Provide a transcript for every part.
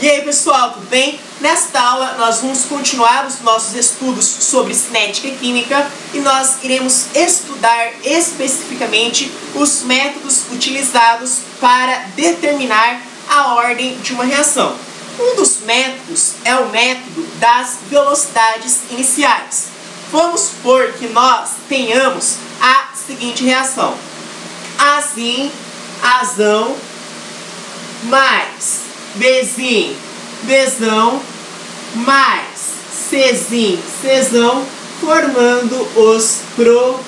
E aí pessoal, tudo bem? Nesta aula nós vamos continuar os nossos estudos sobre cinética e química e nós iremos estudar especificamente os métodos utilizados para determinar a ordem de uma reação. Um dos métodos é o método das velocidades iniciais. Vamos supor que nós tenhamos a seguinte reação: Azinho, Azão, mais Bzinho, Bzão, mais Czinho, Czão, formando os produtos.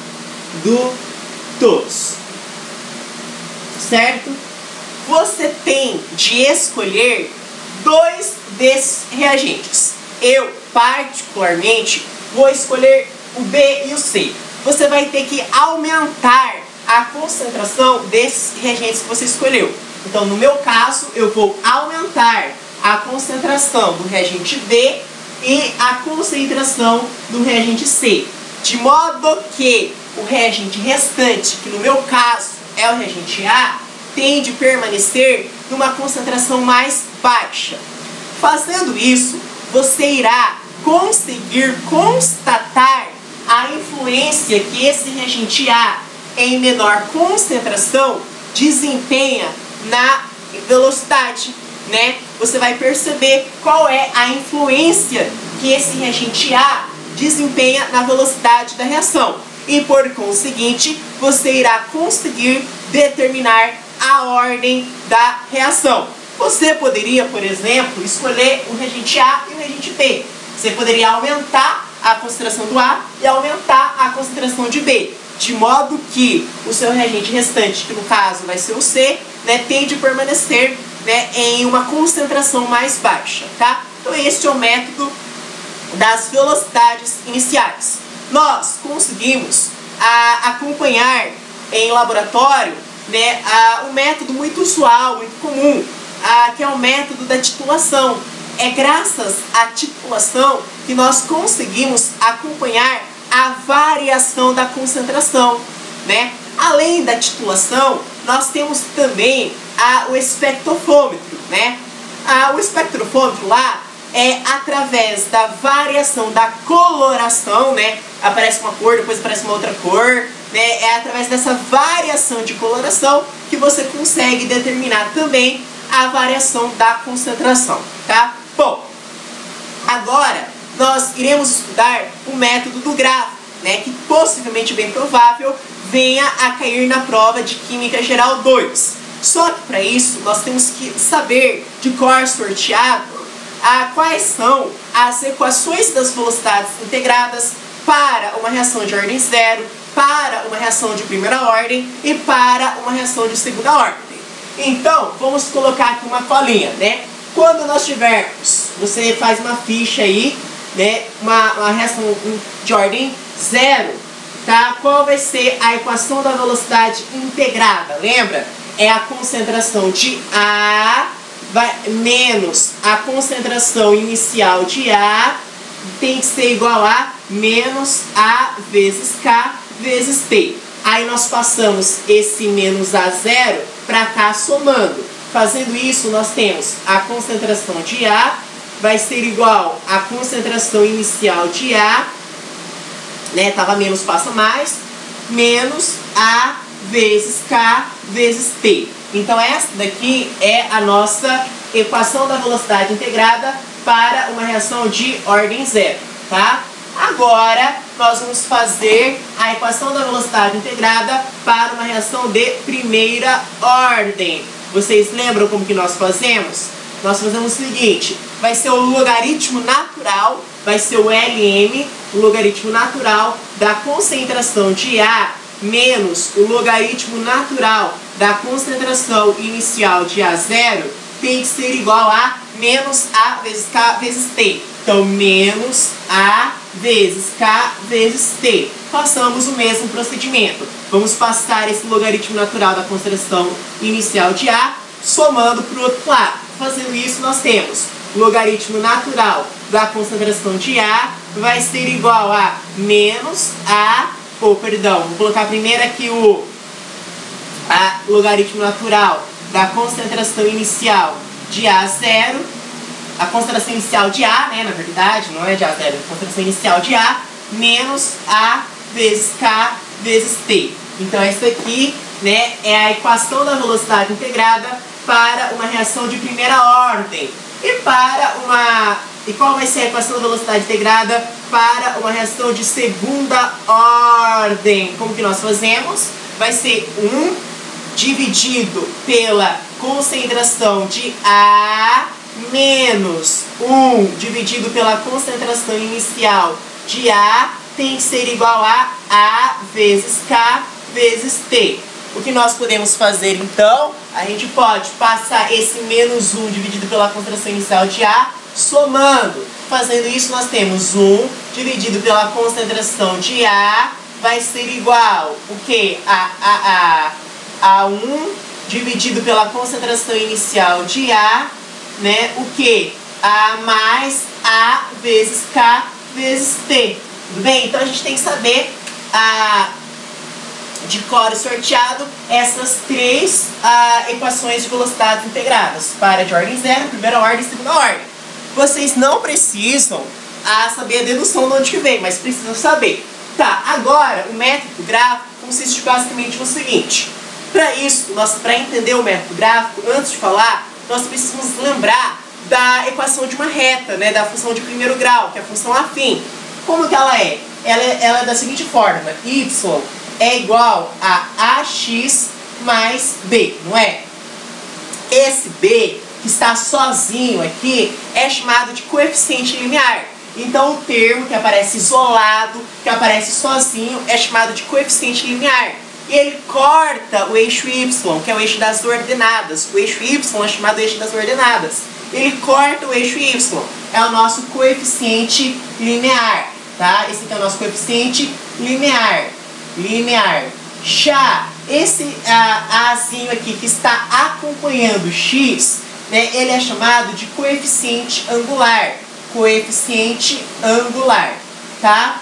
Certo? Você tem de escolher dois desses reagentes. Eu, particularmente, vou escolher o B e o C. Você vai ter que aumentar a concentração desses reagentes que você escolheu. Então, no meu caso, eu vou aumentar a concentração do reagente B e a concentração do reagente C, de modo que o reagente restante, que no meu caso é o reagente A, tem de permanecer numa concentração mais baixa. Fazendo isso, você irá conseguir constatar a influência que esse reagente A, em menor concentração, desempenha na velocidade, né? Você vai perceber qual é a influência que esse reagente A desempenha na velocidade da reação. E por conseguinte, você irá conseguir determinar a ordem da reação. Você poderia, por exemplo, escolher o reagente A e o reagente B. Você poderia aumentar a concentração do A e aumentar a concentração de B, de modo que o seu reagente restante, que no caso vai ser o C, né, tem de permanecer, né, em uma concentração mais baixa, tá? Então este é o método das velocidades iniciais. Nós conseguimos acompanhar em laboratório, né, um método muito usual, muito comum, que é o método da titulação. É graças à titulação que nós conseguimos acompanhar a variação da concentração, né? Além da titulação, nós temos também o espectrofômetro, né? O espectrofômetro lá é através da variação da coloração, né? Aparece uma cor, depois aparece uma outra cor, né? É através dessa variação de coloração que você consegue determinar também a variação da concentração, tá? Bom, agora nós iremos estudar o método do grafo, né? Que possivelmente, bem provável, venha a cair na prova de Química Geral 2. Só que para isso nós temos que saber de cor sorteado quais são as equações das velocidades integradas para uma reação de ordem zero, para uma reação de primeira ordem e para uma reação de segunda ordem. Então, vamos colocar aqui uma colinha, né? Quando nós tivermos, você faz uma ficha aí, né? Uma reação de ordem zero, tá? Qual vai ser a equação da velocidade integrada? Lembra? É a concentração de A menos a concentração inicial de A tem que ser igual a menos A vezes K vezes T. Aí nós passamos esse menos A zero para cá somando. Fazendo isso, nós temos a concentração de A vai ser igual à concentração inicial de A, né? Tava menos, passa mais, menos A vezes K vezes T. Então essa daqui é a nossa equação da velocidade integrada para uma reação de ordem zero, tá? Agora nós vamos fazer a equação da velocidade integrada para uma reação de primeira ordem. Vocês lembram como que nós fazemos? Nós fazemos o seguinte: vai ser o logaritmo natural, vai ser o LM, o logaritmo natural da concentração de A menos o logaritmo natural da concentração inicial de A0 tem que ser igual a menos A vezes K vezes T. Então, menos A vezes K vezes T. Façamos o mesmo procedimento. Vamos passar esse logaritmo natural da concentração inicial de A, somando para o outro lado. Fazendo isso, nós temos o logaritmo natural da concentração de A vai ser igual a menos A, vou colocar primeiro aqui o logaritmo natural da concentração inicial de A0 a concentração inicial de A, né, na verdade, não é de A0, é a concentração inicial de A, menos A vezes K vezes T. Então essa aqui, né, é a equação da velocidade integrada para uma reação de primeira ordem. E qual vai ser a equação da velocidade integrada para uma reação de segunda ordem? Como que nós fazemos? Vai ser 1 dividido pela concentração de A menos 1 dividido pela concentração inicial de A tem que ser igual a A vezes K vezes T. O que nós podemos fazer então? A gente pode passar esse menos 1 dividido pela concentração inicial de A somando. Fazendo isso nós temos 1 dividido pela concentração de A vai ser igual o que? A 1 dividido pela concentração inicial de A, né? O que? A mais A vezes K vezes T. Tudo bem? Então a gente tem que saber de cor sorteado essas três equações de velocidades integradas para de ordem 0, primeira ordem e segunda ordem. Vocês não precisam saber a dedução de onde que vem, mas precisam saber. Tá, agora o método gráfico consiste basicamente no seguinte. Para isso, para entender o método gráfico, antes de falar, nós precisamos lembrar da equação de uma reta, né, da função de primeiro grau, que é a função afim. Como que ela é? Ela é da seguinte forma: y é igual a ax mais b, não é? Esse b, que está sozinho aqui, é chamado de coeficiente linear. Então o termo que aparece isolado, que aparece sozinho, é chamado de coeficiente linear. E ele corta o eixo y, que é o eixo das ordenadas. O eixo y é chamado eixo das ordenadas. Ele corta o eixo y, é o nosso coeficiente linear, tá? Esse aqui é o nosso coeficiente linear. Já esse azinho aqui que está acompanhando x, né, ele é chamado de coeficiente angular. Coeficiente angular, tá?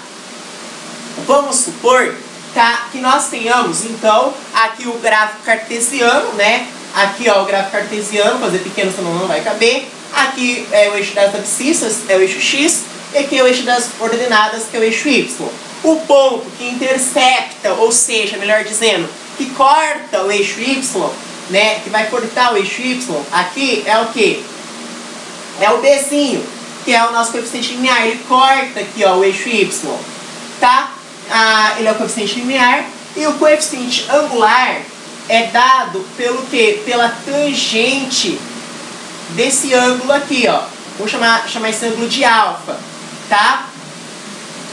Vamos supor, tá, que nós tenhamos, então, aqui o gráfico cartesiano, né? Aqui, ó, o gráfico cartesiano, fazer pequeno senão não vai caber. Aqui é o eixo das abscissas, é o eixo x, e aqui é o eixo das ordenadas, que é o eixo y. O ponto que intercepta, ou seja, melhor dizendo, que corta o eixo y, né, que vai cortar o eixo y, aqui é o que? É o bzinho, que é o nosso coeficiente linear. Ele corta aqui, ó, o eixo y, tá? Ele é o coeficiente linear. E o coeficiente angular é dado pelo quê? Pela tangente desse ângulo aqui, ó. Vou chamar esse ângulo de alfa, tá?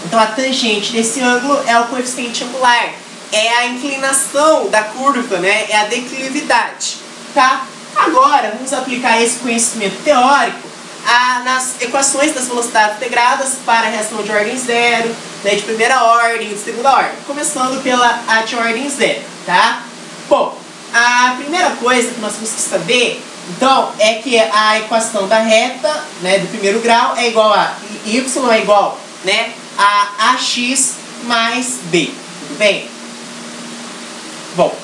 Então a tangente desse ângulo é o coeficiente angular. É a inclinação da curva, né? É a declividade, tá? Agora, vamos aplicar esse conhecimento teórico nas equações das velocidades integradas para a reação de ordem 0, né, de primeira ordem e de segunda ordem. Começando pela de ordem 0, tá? Bom, a primeira coisa que nós temos que saber, então, é que a equação da reta, né, do primeiro grau é igual a y é igual, né, a ax mais b, tudo bem? Bom,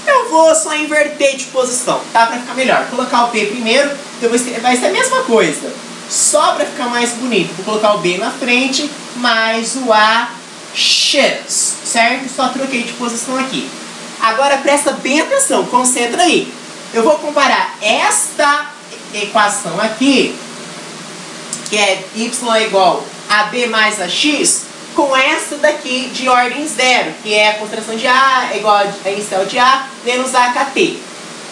eu vou só inverter de posição, tá? Para ficar melhor. Vou colocar o b primeiro, depois vai ser a mesma coisa. Só para ficar mais bonito, vou colocar o b na frente, mais o ax, certo? Só troquei de posição aqui. Agora presta bem atenção, concentra aí. Eu vou comparar esta equação aqui, que é y é igual a b mais ax, com essa daqui de ordem 0, que é a concentração de A é igual a inicial de A menos AKT.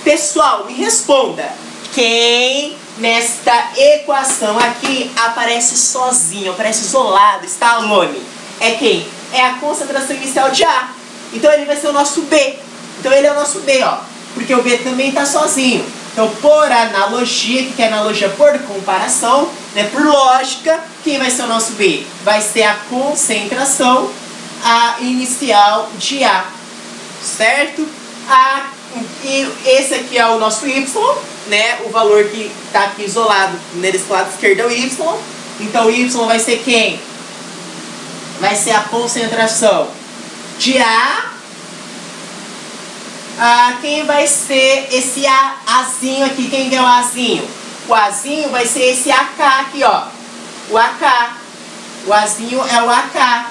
Pessoal, me responda, quem nesta equação aqui aparece sozinho, aparece isolado, está alone? É quem? É a concentração inicial de A. Então ele vai ser o nosso B. Então ele é o nosso B, ó, porque o B também está sozinho. Então, por analogia, que é analogia por comparação, né, por lógica, quem vai ser o nosso B? Vai ser a concentração inicial de A, certo? E esse aqui é o nosso Y, né, o valor que está aqui isolado, né, desse lado esquerdo é o Y. Então, o Y vai ser quem? Vai ser a concentração de A. Quem vai ser esse Azinho aqui? Quem é o Azinho? O Azinho vai ser esse AK aqui, ó. O AK. O Azinho é o AK.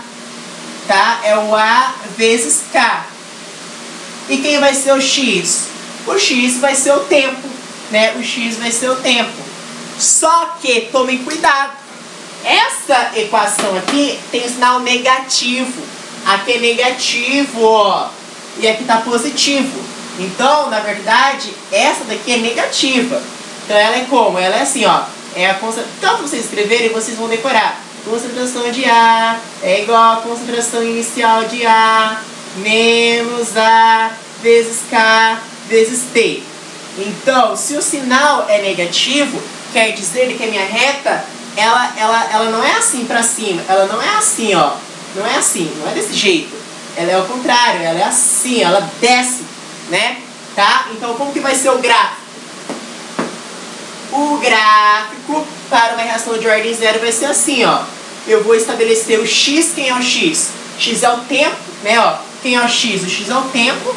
Tá? É o A vezes K. E quem vai ser o X? O X vai ser o tempo, né? O X vai ser o tempo. Só que tomem cuidado. Essa equação aqui tem o sinal negativo. Aqui é negativo, ó. E aqui tá positivo. Então, na verdade, essa daqui é negativa. Então ela é como? Ela é assim, ó. É a concentração. Então, vocês escreverem, vocês vão decorar. Concentração de A é igual a concentração inicial de A menos A vezes K vezes T. Então, se o sinal é negativo, quer dizer que a minha reta, ela não é assim pra cima. Ela não é assim, ó. Não é assim, não é desse jeito. Ela é o contrário, ela é assim, ela desce, né? Tá? Então, como que vai ser o gráfico? O gráfico para uma reação de ordem zero vai ser assim, ó. Eu vou estabelecer o X. Quem é o X? X é o tempo, né, ó. Quem é o X? O X é o tempo,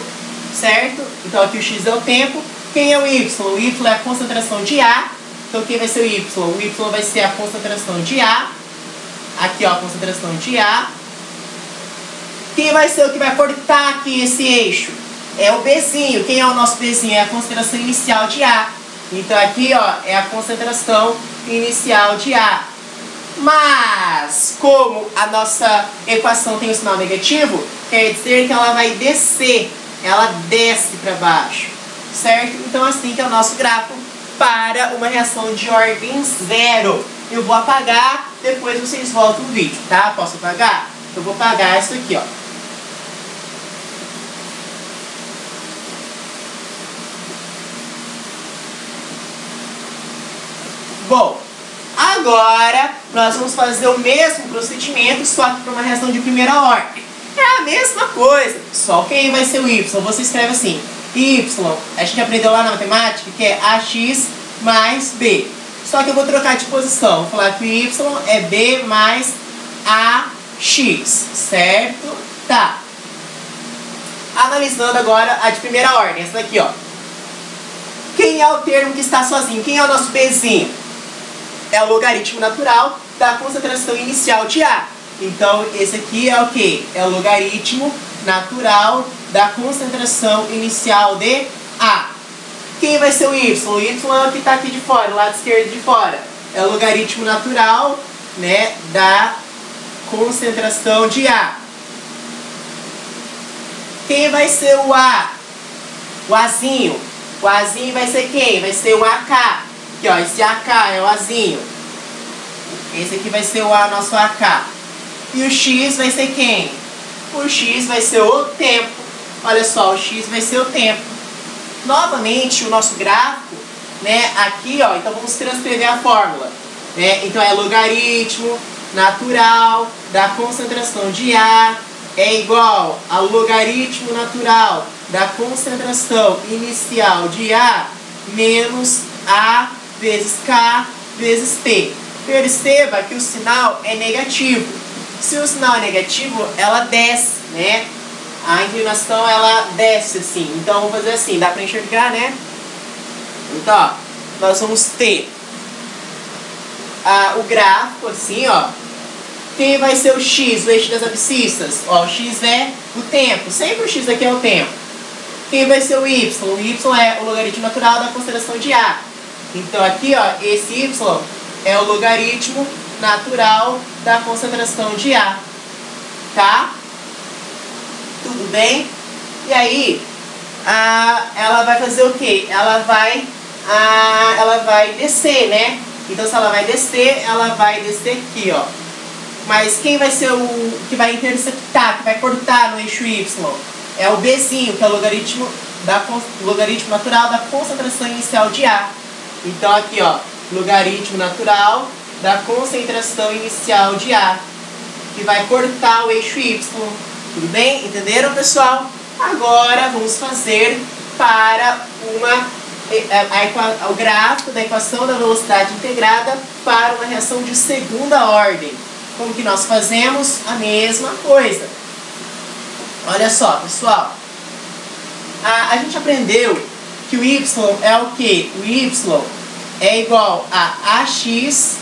certo? Então aqui o X é o tempo. Quem é o Y? O Y é a concentração de A. Então quem vai ser o Y? O Y vai ser a concentração de A. Aqui, ó, a concentração de A. Quem vai ser o que vai cortar aqui esse eixo? É o Bzinho. Quem é o nosso Bzinho? É a concentração inicial de A. Então aqui, ó, é a concentração inicial de A. Mas, como a nossa equação tem o sinal negativo, quer dizer que ela vai descer. Ela desce para baixo, certo? Então assim que é o nosso gráfico para uma reação de ordem zero. Eu vou apagar, depois vocês voltam o vídeo, tá? Posso apagar? Eu vou apagar isso aqui, ó. Bom, agora nós vamos fazer o mesmo procedimento, só que para uma reação de primeira ordem. É a mesma coisa, só quem vai ser o Y? Você escreve assim, Y, a gente aprendeu lá na matemática que é AX mais B. Só que eu vou trocar de posição, vou falar que o Y é B mais AX, certo? Tá. Analisando agora a de primeira ordem, essa daqui, ó. Quem é o termo que está sozinho? Quem é o nosso Bzinho? É o logaritmo natural da concentração inicial de A. Então, esse aqui é o quê? É o logaritmo natural da concentração inicial de A. Quem vai ser o Y? O Y é o que está aqui de fora, o lado esquerdo de fora. É o logaritmo natural, né, da concentração de A. Quem vai ser o A? O Azinho. O Azinho vai ser quem? Vai ser o AK. Aqui, ó, esse AK é o Azinho. Esse aqui vai ser o A, nosso AK. E o X vai ser quem? O X vai ser o tempo. Olha só, o X vai ser o tempo. Novamente, o nosso gráfico, né, aqui, ó, então vamos transcrever a fórmula. Né? Então é logaritmo natural da concentração de A é igual ao logaritmo natural da concentração inicial de A menos A vezes K vezes T. Perceba que o sinal é negativo. Se o sinal é negativo, ela desce, né? A inclinação, ela desce assim. Então, vamos fazer assim. Dá pra enxergar, né? Então, ó, nós vamos ter o gráfico assim, ó. Quem vai ser o X, o eixo das abscissas? Ó, o X é o tempo. Sempre o X aqui é o tempo. Quem vai ser o Y? O Y é o logaritmo natural da concentração de A. Então, aqui, ó, esse Y é o logaritmo natural da concentração de A. Tá? Tudo bem? E aí, ela vai fazer o quê? Ela vai descer, né? Então, se ela vai descer aqui, ó. Mas quem vai ser o que vai interceptar, que vai cortar no eixo Y? É o Bzinho, que é o logaritmo natural da concentração inicial de A. Então, aqui, ó, logaritmo natural da concentração inicial de A, que vai cortar o eixo Y. Tudo bem? Entenderam, pessoal? Agora vamos fazer para o gráfico da equação da velocidade integrada para uma reação de segunda ordem. Como que nós fazemos? A mesma coisa. Olha só, pessoal. A gente aprendeu que o Y é o quê? O Y é igual a AX,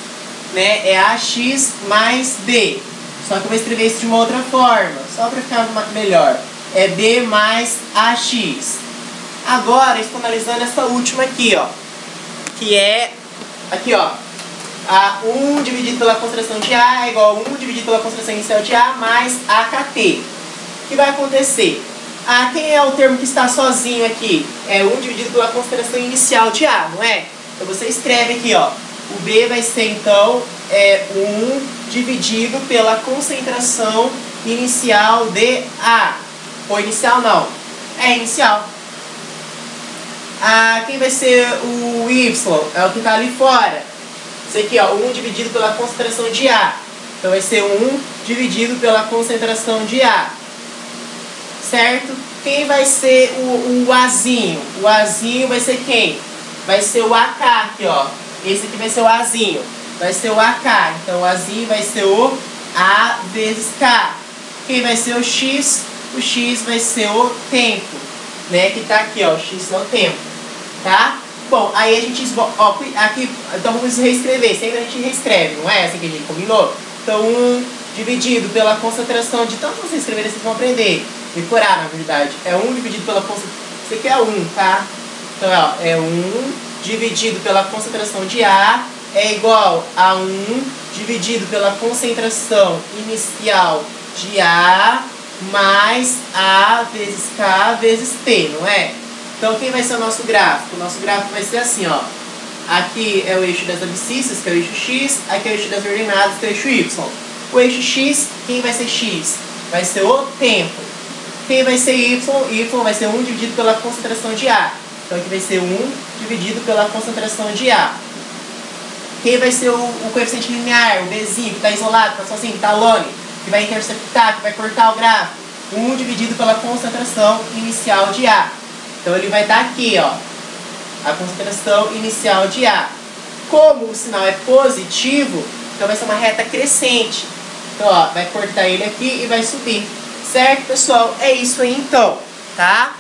né? É AX mais B. Só que eu vou escrever isso de uma outra forma, só para ficar melhor. É B mais AX. Agora, estou analisando essa última aqui, ó. Que é, aqui, ó. A 1 dividido pela concentração de A é igual a 1 dividido pela concentração inicial de A mais AKT. O que vai acontecer? Quem é o termo que está sozinho aqui? É 1 dividido pela concentração inicial de A, não é? Então você escreve aqui, ó. O B vai ser, então, 1 dividido pela concentração inicial de A. Ou inicial não. É inicial. Quem vai ser o Y? É o que está ali fora. Isso aqui, ó, 1 dividido pela concentração de A. Então vai ser 1 dividido pela concentração de A. Certo? Quem vai ser o Azinho? O Azinho vai ser quem? Vai ser o AK aqui, ó. Esse aqui vai ser o Azinho. Vai ser o AK. Então o Azinho vai ser o A vezes K. Quem vai ser o X? O X vai ser o tempo, né? Que tá aqui, ó. O X é o tempo. Tá? Bom, aí a gente, ó, aqui, então vamos reescrever, sempre a gente reescreve, não é assim que a gente combinou? Então 1 dividido pela concentração de, tanto vocês escreverem, vocês vão aprender, decorar na verdade, é 1 dividido pela concentração, isso aqui é 1, tá? Então ó, é 1 dividido pela concentração de A é igual a 1 dividido pela concentração inicial de A mais A vezes K vezes T, não é? Então, quem vai ser o nosso gráfico? O nosso gráfico vai ser assim, ó. Aqui é o eixo das abscissas, que é o eixo X. Aqui é o eixo das ordenadas, que é o eixo Y. O eixo X, quem vai ser X? Vai ser o tempo. Quem vai ser Y? Y vai ser 1 dividido pela concentração de A. Então, aqui vai ser 1 dividido pela concentração de A. Quem vai ser o coeficiente linear? O Bzinho, que está isolado, que está sozinho, que está alone, que vai interceptar, que vai cortar o gráfico. 1 dividido pela concentração inicial de A. Então ele vai estar aqui, ó, a concentração inicial de A. Como o sinal é positivo, então vai ser uma reta crescente. Então, ó, vai cortar ele aqui e vai subir. Certo, pessoal? É isso aí, então, tá?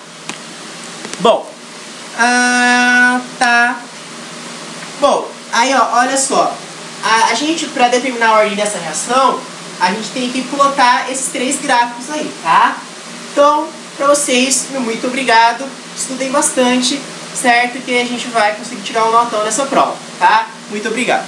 Bom, tá. Bom, aí, ó, olha só. A gente, para determinar a ordem dessa reação, a gente tem que plotar esses 3 gráficos aí, tá? Então, para vocês, muito obrigado. Estudem bastante, certo? Que a gente vai conseguir tirar um notão nessa prova, tá? Muito obrigado.